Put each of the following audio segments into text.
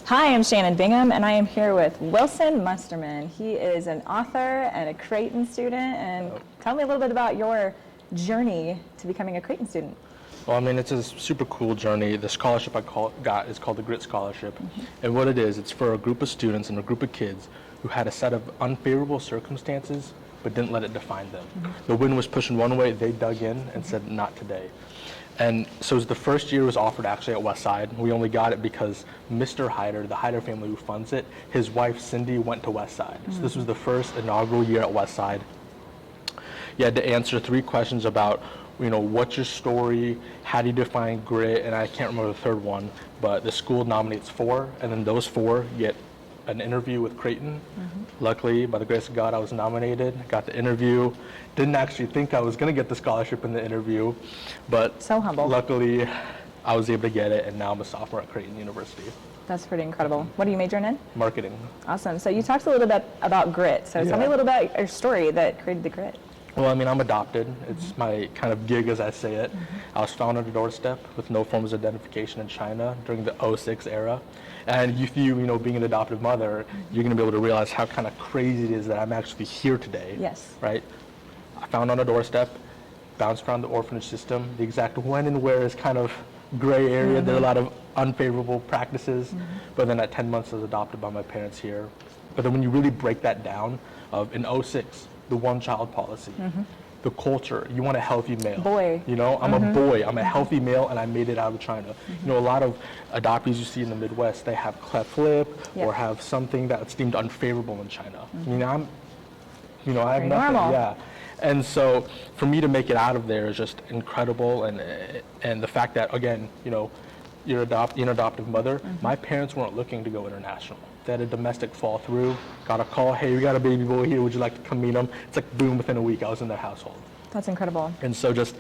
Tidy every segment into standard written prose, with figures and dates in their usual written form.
Hi, I'm Shannon Bingham, and I am here with Wilson Munsterman. He is an author and a Creighton student, and tell me a little bit about your journey to becoming a Creighton student. Well, I mean, it's a super cool journey. The scholarship I got is called the Grit Scholarship. And what it is, it's for a group of students and a group of kids who had a set of unfavorable circumstances but didn't let it define them. The wind was pushing one way, they dug in and said, not today. And so the first year was offered actually at Westside. We only got it because Mr. Heider, the Heider family who funds it, his wife Cindy went to Westside. So this was the first inaugural year at Westside. You had to answer 3 questions about, what's your story, how do you define grit, and I can't remember the third one, but the school nominates 4, and then those 4 get an interview with Creighton. Luckily, by the grace of God, I was nominated, got the interview. Didn't actually think I was going to get the scholarship in the interview, but So humble. Luckily, I was able to get it, and now I'm a sophomore at Creighton University. That's pretty incredible. What are you majoring in? Marketing. Awesome. So you talked a little bit about grit. So tell me a little about your story that created the grit. Well, I mean, I'm adopted. It's my kind of gig, as I say it. I was found on a doorstep with no forms of identification in China during the '06 era. And being an adoptive mother, you're going to be able to realize how kind of crazy it is that I'm actually here today. Yes. Right? I found on a doorstep, bounced around the orphanage system. The exact when and where is kind of gray area. There are a lot of unfavorable practices. But then at 10 months, I was adopted by my parents here. But then when you really break that down, in '06, the one-child policy, the culture, you want a healthy male. Boy. I'm a boy, I'm a healthy male, and I made it out of China. A lot of adoptees you see in the Midwest, they have cleft lip or have something that's deemed unfavorable in China. I mean, I have nothing. Normal. Yeah. And so for me to make it out of there is just incredible, and the fact that, again, you're an adoptive mother, my parents weren't looking to go international. They had a domestic fall through, got a call, hey, we got a baby boy here, would you like to come meet him? It's like boom, within a week I was in their household. That's incredible. And so just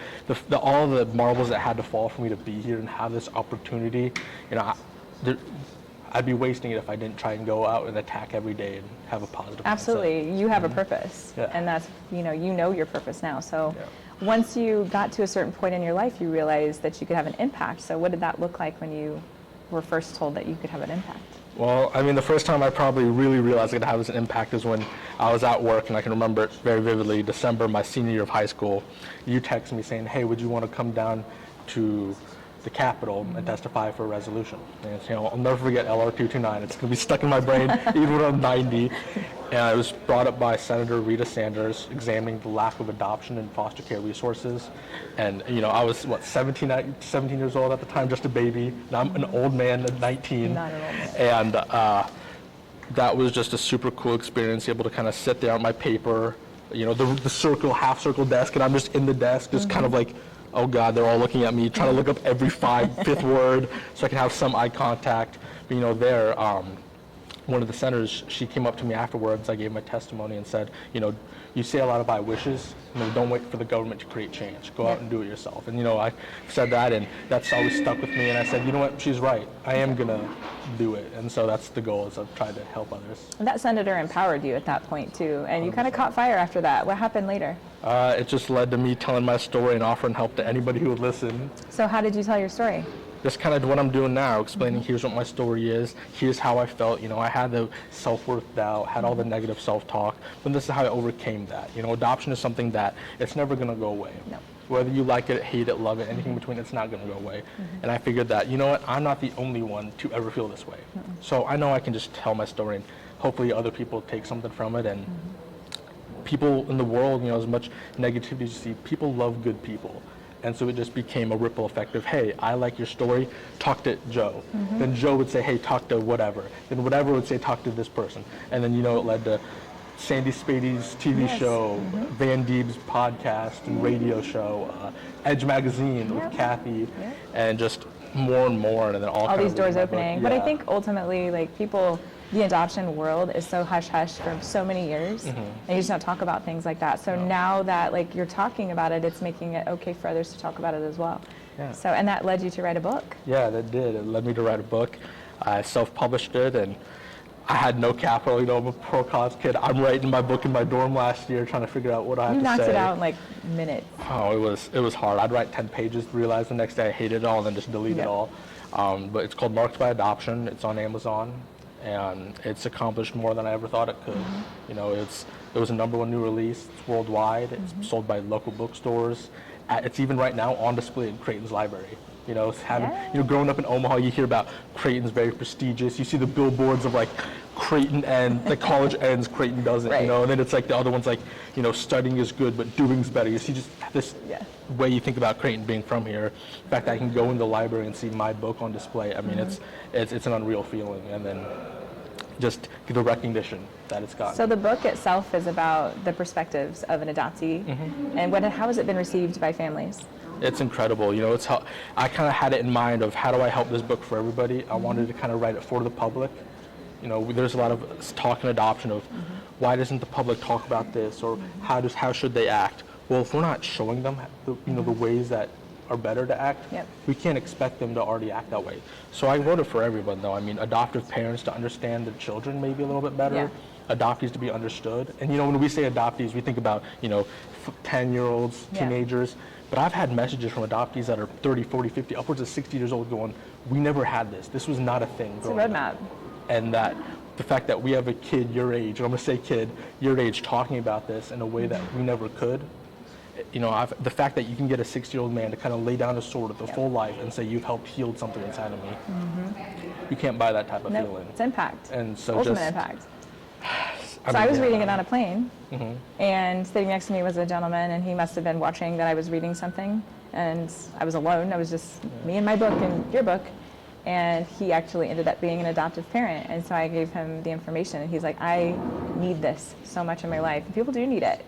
all the marbles that had to fall for me to be here and have this opportunity, I'd be wasting it if I didn't try and go out and attack every day and have a positive Absolutely. mindset. You have a purpose, and that's, you know your purpose now. So once you got to a certain point in your life, you realized that you could have an impact. So what did that look like when you were first told that you could have an impact? Well, I mean, the first time I probably really realized I could have an impact is when I was at work, and I can remember it very vividly, December, my senior year of high school. You text me saying, hey, would you want to come down to the Capitol and testify for a resolution? And I'll never forget LR229. It's going to be stuck in my brain even when I'm 90. And it was brought up by Senator Rita Sanders, examining the lack of adoption and foster care resources. And I was 17 years old at the time, just a baby. Now I'm an old man at 19. Not an old man. And that was just a super cool experience, able to kind of sit there on my paper, the half circle desk, and I'm just in the desk, just kind of like, oh God, they're all looking at me, trying to look up every 5th word so I can have some eye contact. But one of the senators, she came up to me afterwards, I gave my testimony and said, you say a lot of I wishes, don't wait for the government to create change. Go out and do it yourself. And I said that, and that's always stuck with me, and I said, you know what, she's right. I am gonna do it. And so that's the goal, is I've tried to help others. And that senator empowered you at that point too, and you kind of caught fire after that. What happened later? It just led to me telling my story and offering help to anybody who would listen. So how did you tell your story? Just kind of what I'm doing now, explaining here's what my story is, here's how I felt. I had the self-worth doubt, had all the negative self-talk, but this is how I overcame that. Adoption is something that it's never going to go away. No. Whether you like it, hate it, love it, anything in between, it's not going to go away. And I figured that, I'm not the only one to ever feel this way. So I know I can just tell my story, and hopefully other people take something from it. And people in the world, as much negativity as you see, people love good people. And so it just became a ripple effect of, hey, I like your story, talk to Joe. Then Joe would say, hey, talk to whatever. Then whatever would say, talk to this person. And then, it led to Sandy Spady's TV show, Van Deeb's podcast and radio show, Edge Magazine with Kathy, and just more and more. And then all these doors opening. But I think ultimately, the adoption world is so hush-hush for so many years, and you just don't talk about things like that. So now that you're talking about it, it's making it okay for others to talk about it as well. Yeah. So, and that led you to write a book? Yeah, that did. It led me to write a book. I self-published it, and I had no capital, I'm a poor college kid. I'm writing my book in my dorm last year, trying to figure out what I have You to say. knocked it out in like minutes. Oh, it was hard. I'd write 10 pages, realize the next day I hated it all, and then just delete it all. But it's called Marked by Adoption. It's on Amazon, and it's accomplished more than I ever thought it could. It was a #1 new release. It's worldwide. It's sold by local bookstores. It's even right now on display in Creighton's library. Growing up in Omaha, you hear about Creighton's very prestigious. You see the billboards of like Creighton and the college ends, Creighton doesn't, Right. And then it's like the other one's like, studying is good, but doing's better. You see just this way you think about Creighton being from here. The fact that I can go in the library and see my book on display, I mean, it's an unreal feeling. And then just the recognition that it's got. So the book itself is about the perspectives of an adoptee, and how has it been received by families? It's incredible. It's how I kind of had it in mind of how do I help this book for everybody. I wanted to kind of write it for the public. There's a lot of talk in adoption of why doesn't the public talk about this, or how should they act? Well, if we're not showing them the ways that are better to act, we can't expect them to already act that way. So I wrote it for everyone, though. I mean, adoptive parents to understand their children maybe a little bit better. Adoptees to be understood. And when we say adoptees, we think about 10-year-olds, teenagers. But I've had messages from adoptees that are 30, 40, 50, upwards of 60 years old going, we never had this. This was not a thing. It's a roadmap. And that the fact that we have a kid your age, and I'm going to say kid, your age, talking about this in a way that we never could. The fact that you can get a 60-year-old man to kind of lay down his sword at the full life and say, you've helped heal something inside of me. You can't buy that type of feeling. It's impact. And so ultimate impact. I was reading it on a plane, and sitting next to me was a gentleman, and he must have been watching that I was reading something, and I was alone. I was just me and my book and your book, and he actually ended up being an adoptive parent, and so I gave him the information, and he's like, I need this so much in my life, and people do need it.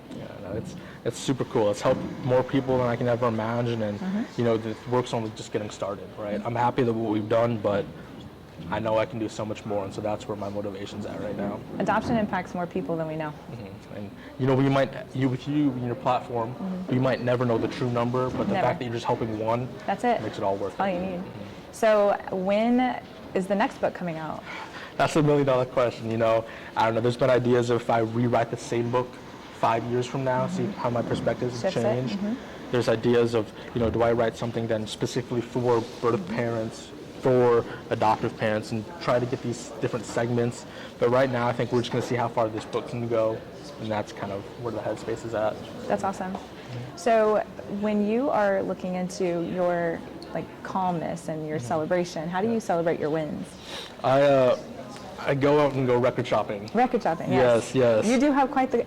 It's super cool. It's helped more people than I can ever imagine, and the work's only just getting started, right? I'm happy with what we've done, but I know I can do so much more, and so that's where my motivation's at right now. Adoption impacts more people than we know. And with you and your platform, you might never know the true number, but the fact that you're just helping one, that's it. Makes it all worth it. That's all you need. So when is the next book coming out? That's $1 million question. I don't know. There's been ideas of if I rewrite the same book 5 years from now, see how my perspectives have changed. There's ideas of, do I write something then specifically for birth parents, for adoptive parents, and try to get these different segments. But right now, I think we're just going to see how far this book can go, and that's kind of where the headspace is at. That's awesome. So when you are looking into your calmness and your celebration, how do you celebrate your wins? I go out and go record shopping. Record shopping, yes. Yes. You do have quite the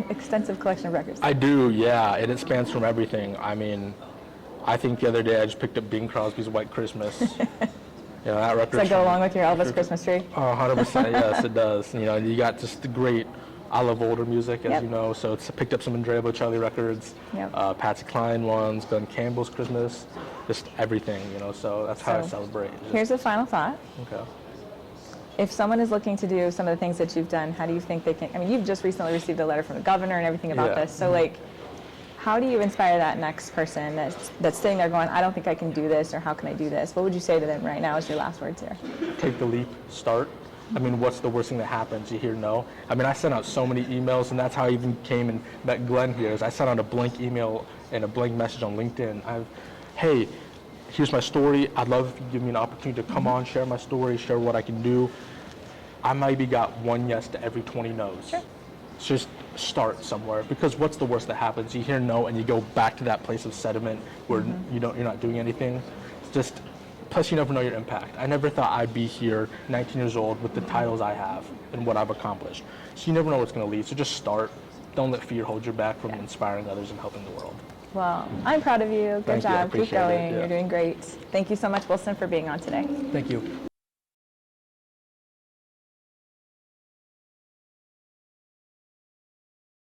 extensive collection of records. I do, yeah, and it spans from everything. I mean, I think the other day I just picked up Bing Crosby's White Christmas. That record. Does that go along with your Elvis Christmas tree? 100%, yes, it does. You got just the great, I love older music, as you know, so it's picked up some Andrea Bocelli records, Patsy Cline ones, Glenn Campbell's Christmas, just everything, so that's how I celebrate. Here's a final thought. Okay. If someone is looking to do some of the things that you've done, how do you think they can, you've just recently received a letter from the governor and everything about this, so how do you inspire that next person that's sitting there going, I don't think I can do this, or how can I do this? What would you say to them right now as your last words here? Take the leap, start. What's the worst thing that happens? You hear no. I sent out so many emails, and that's how I even came and met Glenn here. I sent out a blank email and a blank message on LinkedIn. Hey, here's my story. I'd love if you give me an opportunity to come on, share my story, share what I can do. I maybe got one yes to every 20 no's. Sure. Just start somewhere, because what's the worst that happens? You hear no and you go back to that place of sediment where you're not doing anything. Plus you never know your impact. I never thought I'd be here 19 years old with the titles I have and what I've accomplished. So you never know where it's going to lead. So just start. Don't let fear hold you back from inspiring others and helping the world. Well, I'm proud of you. Good job. Keep going. Yeah. You're doing great. Thank you so much, Wilson, for being on today. Thank you.